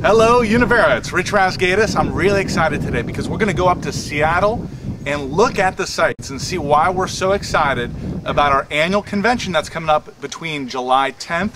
Hello Univera, it's Rich Rasgatis. I'm really excited today because we're going to go up to Seattle and look at the sites and see why we're so excited about our annual convention that's coming up between July 10th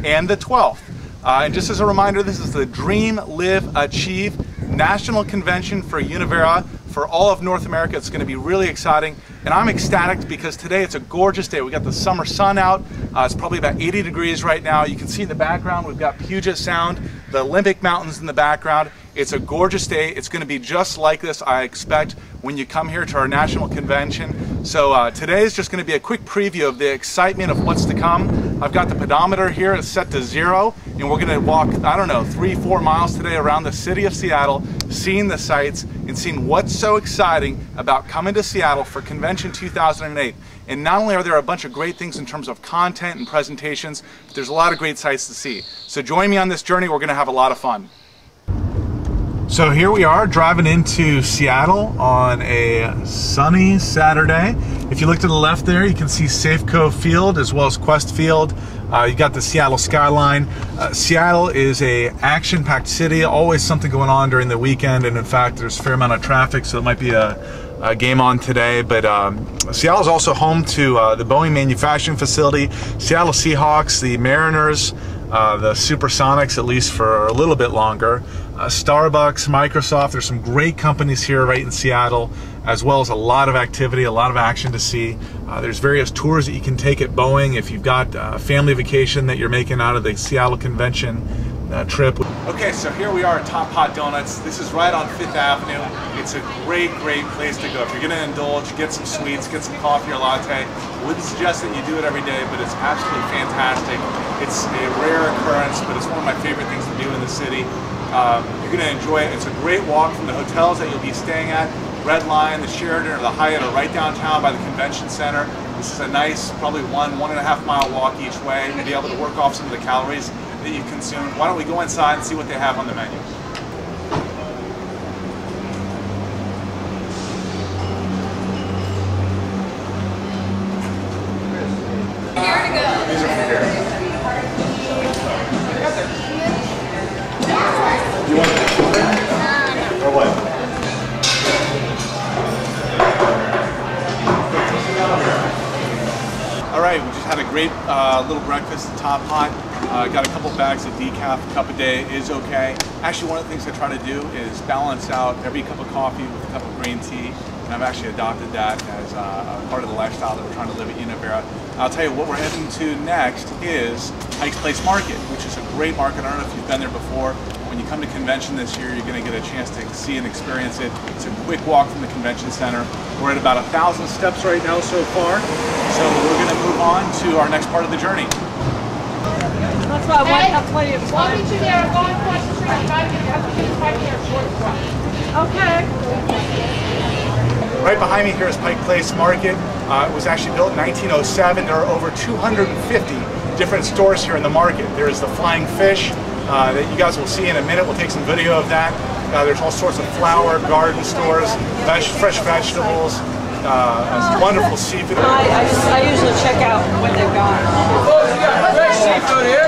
and the 12th. And just as a reminder, this is the Dream, Live, Achieve National Convention for Univera for all of North America. It's going to be really exciting, and I'm ecstatic because today it's a gorgeous day. We got the summer sun out. It's probably about 80 degrees right now. You can see in the background we've got Puget Sound, the Olympic Mountains in the background. It's a gorgeous day. It's going to be just like this, I expect, when you come here to our national convention. So today is just going to be a quick preview of the excitement of what's to come. I've got the pedometer here, it's set to 0, and we're going to walk, I don't know, 3-4 miles today around the city of Seattle, seeing the sights and seeing what's so exciting about coming to Seattle for Convention 2008. And not only are there a bunch of great things in terms of content and presentations, but there's a lot of great sights to see. So join me on this journey. We're going to have a lot of fun. So here we are driving into Seattle on a sunny Saturday. If you look to the left there, you can see Safeco Field as well as Quest Field. You got the Seattle skyline. Seattle is a action-packed city, always something going on during the weekend, and in fact there's a fair amount of traffic, so it might be a game on today. But Seattle is also home to the Boeing manufacturing facility, Seattle Seahawks, the Mariners, the Supersonics, at least for a little bit longer, Starbucks, Microsoft. There's some great companies here right in Seattle, as well as a lot of activity, a lot of action to see. There's various tours that you can take at Boeing if you've got a family vacation that you're making out of the Seattle convention trip. Okay, so here we are at Top Hot Donuts. This is right on 5th Avenue. It's a great place to go. If you're going to indulge, get some sweets, get some coffee or latte. Wouldn't suggest that you do it every day, but it's absolutely fantastic. It's a rare occurrence, but it's one of my favorite things to do in the city. You're going to enjoy it. It's a great walk from the hotels that you'll be staying at. Red Line, the Sheraton, or the Hyatt are right downtown by the convention center. This is a nice, probably 1.5 mile walk each way. You'll be able to work off some of the calories that you've consumed. Why don't we go inside and see what they have on the menu? These are from here. You want it? Or what? All right, we just had a great little breakfast at Top Hot. Got a couple bags of decaf. A cup a day is okay. Actually, one of the things I try to do is balance out every cup of coffee with a cup of green tea, and I've actually adopted that as a part of the lifestyle that we're trying to live at Univera. I'll tell you what we're heading to next is Pike's Place Market, which is a great market. I don't know if you've been there before. When you come to convention this year, you're going to get a chance to see and experience it. It's a quick walk from the convention center. We're at about 1,000 steps right now so far. So we're going to move on to our next part of the journey. That's why I want to have plenty of time. I'll meet you there. Go across the street. Right here. Okay. Right behind me here is Pike Place Market. It was actually built in 1907. There are over 250 different stores here in the market. There is the Flying Fish that you guys will see in a minute. We'll take some video of that. There's all sorts of flower, garden stores, fresh vegetables, wonderful seafood. I usually check out when they're gone. Oh, you got fresh seafood here?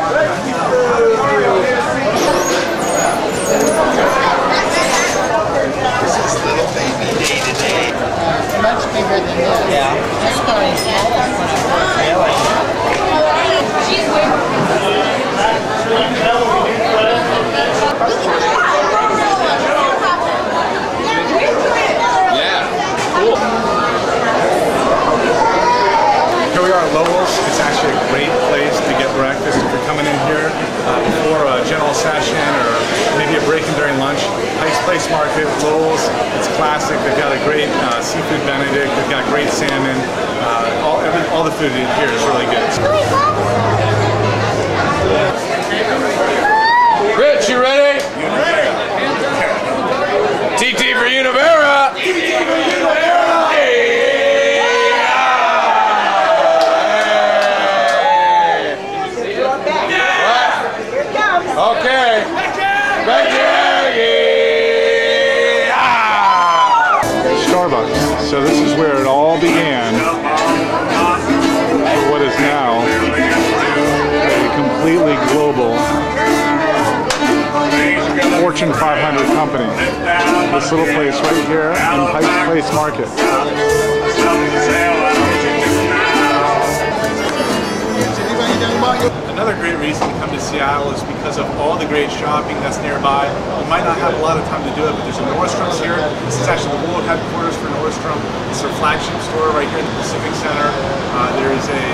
This is little baby day to day. Much bigger than this. Yeah. That's probably smaller. Really? She's waiting. Here we are at Lowell's. It's actually a great place to get breakfast if you're coming in here before a general session or maybe a break-in during lunch. Pike's Place Market, Lowell's, it's classic. They've got a great seafood Benedict. They've got great salmon. All the food here is really good. Rich, you ready? TT for Univera! TT for Univera! Okay. Back Starbucks. So this is where it all began. For what is now a completely global Fortune 500 company. This little place right here in Pike Place Market. Another great reason to come to Seattle is because of all the great shopping that's nearby. You might not have a lot of time to do it, but there's a Nordstrom's here. This is actually the world headquarters for Nordstrom. It's their flagship store right here in the Pacific Center. There's a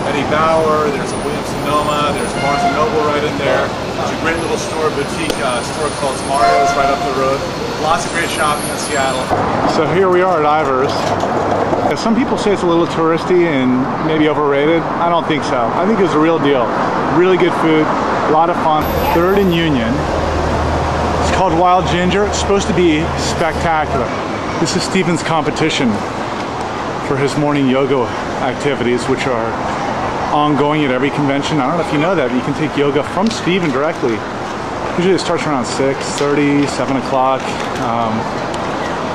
Eddie Bauer, there's a Williams-Sonoma, there's Barnes & Noble right in there. There's a great little store, boutique store called Mario's right up the road. Lots of great shopping in Seattle. So here we are at Ivers. Some people say it's a little touristy and maybe overrated. I don't think so. I think it's a real deal. Really good food, a lot of fun. 3rd and Union. It's called Wild Ginger. It's supposed to be spectacular. This is Steven's competition for his morning yoga activities, which are ongoing at every convention. I don't know if you know that, but you can take yoga from Steven directly. Usually it starts around 6:30, 7 o'clock.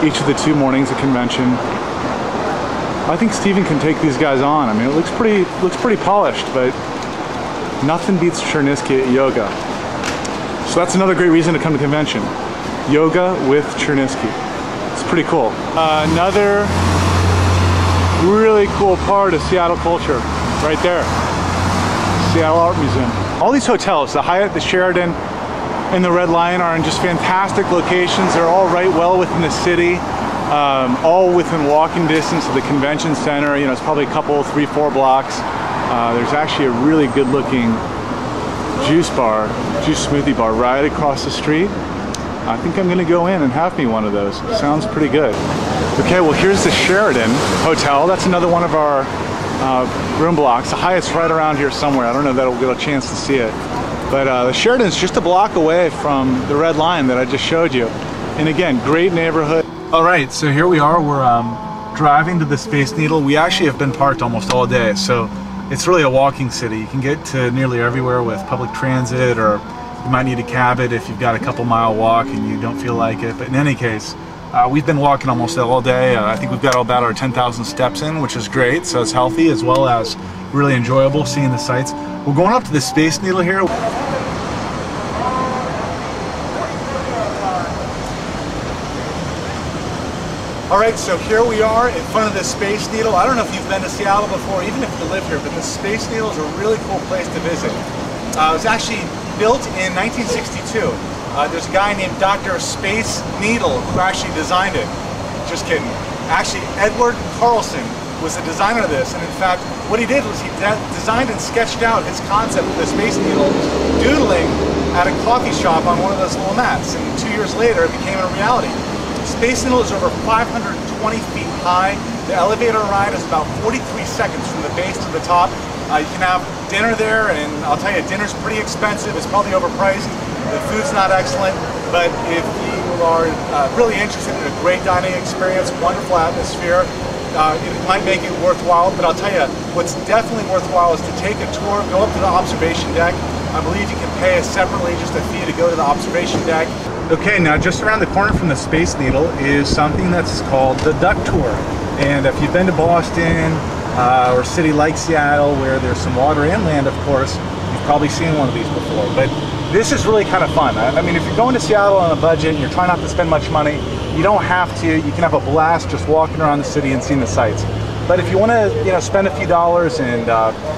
Each of the 2 mornings of convention. I think Steven can take these guys on. I mean, it looks pretty polished, but nothing beats Chernisky at yoga. So that's another great reason to come to convention. Yoga with Chernisky. It's pretty cool. Another really cool part of Seattle culture, right there. Seattle Art Museum. All these hotels, the Hyatt, the Sheraton, and the Red Lion are in just fantastic locations. They're all right well within the city. All within walking distance of the convention center. You know, it's probably a couple, 3-4 blocks. There's actually a really good looking juice smoothie bar right across the street. I think I'm gonna go in and have me one of those. Sounds pretty good. Okay, well here's the Sheraton Hotel. That's another one of our room blocks. The Hyatt's right around here somewhere. I don't know that we'll get a chance to see it. But the Sheraton's just a block away from the Red Lion that I just showed you. And again, great neighborhood. All right, so here we are. We're driving to the Space Needle. We actually have been parked almost all day, so it's really a walking city. You can get to nearly everywhere with public transit, or you might need a cab it if you've got a couple-mile walk and you don't feel like it. But in any case, we've been walking almost all day. I think we've got about our 10,000 steps in, which is great. So it's healthy as well as really enjoyable seeing the sights. We're going up to the Space Needle here. All right, so here we are in front of the Space Needle. I don't know if you've been to Seattle before, even if you live here, but the Space Needle is a really cool place to visit. It was actually built in 1962. There's a guy named Dr. Space Needle who actually designed it. Just kidding. Actually, Edward Carlson was the designer of this, and in fact, what he did was he designed and sketched out his concept of the Space Needle, doodling at a coffee shop on one of those little mats, and 2 years later, it became a reality. Space Needle is over 520 feet high. The elevator ride is about 43 seconds from the base to the top. You can have dinner there, and I'll tell you, dinner's pretty expensive. It's probably overpriced. The food's not excellent, but if you are really interested in a great dining experience, wonderful atmosphere, it might make it worthwhile. But I'll tell you, what's definitely worthwhile is to take a tour, go up to the observation deck. I believe you can pay us separately just a fee to go to the observation deck. Okay, now just around the corner from the Space Needle is something that's called the Duck Tour. And if you've been to Boston or a city like Seattle where there's some water and land, of course, you've probably seen one of these before. But this is really kind of fun. I mean, if you're going to Seattle on a budget and you're trying not to spend much money, you don't have to. You can have a blast just walking around the city and seeing the sights. But if you want to, spend a few dollars and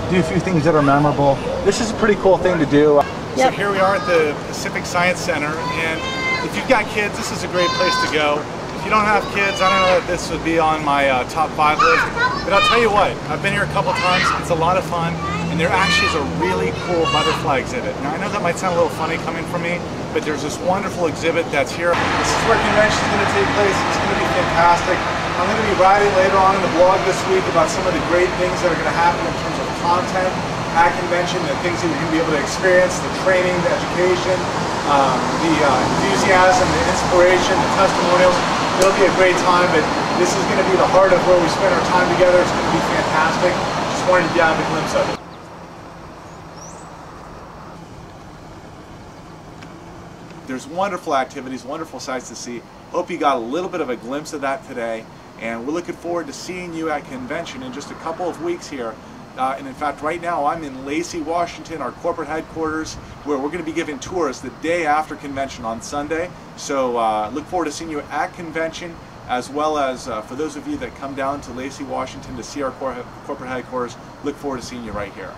do a few things that are memorable, this is a pretty cool thing to do. Yep. So here we are at the Pacific Science Center, and if you've got kids, this is a great place to go. If you don't have kids, I don't know that this would be on my top 5 list, but I'll tell you what, I've been here a couple times. It's a lot of fun, and there actually is a really cool butterfly exhibit. Now, I know that might sound a little funny coming from me, but there's this wonderful exhibit that's here. This is where convention is going to take place. It's going to be fantastic. I'm going to be writing later on in the blog this week about some of the great things that are going to happen in terms of content at convention, the things that you're going to be able to experience, the training, the education, the enthusiasm, the inspiration, the testimonials. It'll be a great time, but this is going to be the heart of where we spend our time together. It's going to be fantastic. Just wanted to have a glimpse of it. There's wonderful activities, wonderful sights to see. Hope you got a little bit of a glimpse of that today, and we're looking forward to seeing you at convention in just a couple of weeks here And in fact, right now I'm in Lacey, Washington, our corporate headquarters, where we're going to be giving tours the day after convention on Sunday. So look forward to seeing you at convention, as well as for those of you that come down to Lacey, Washington to see our corporate headquarters, look forward to seeing you right here.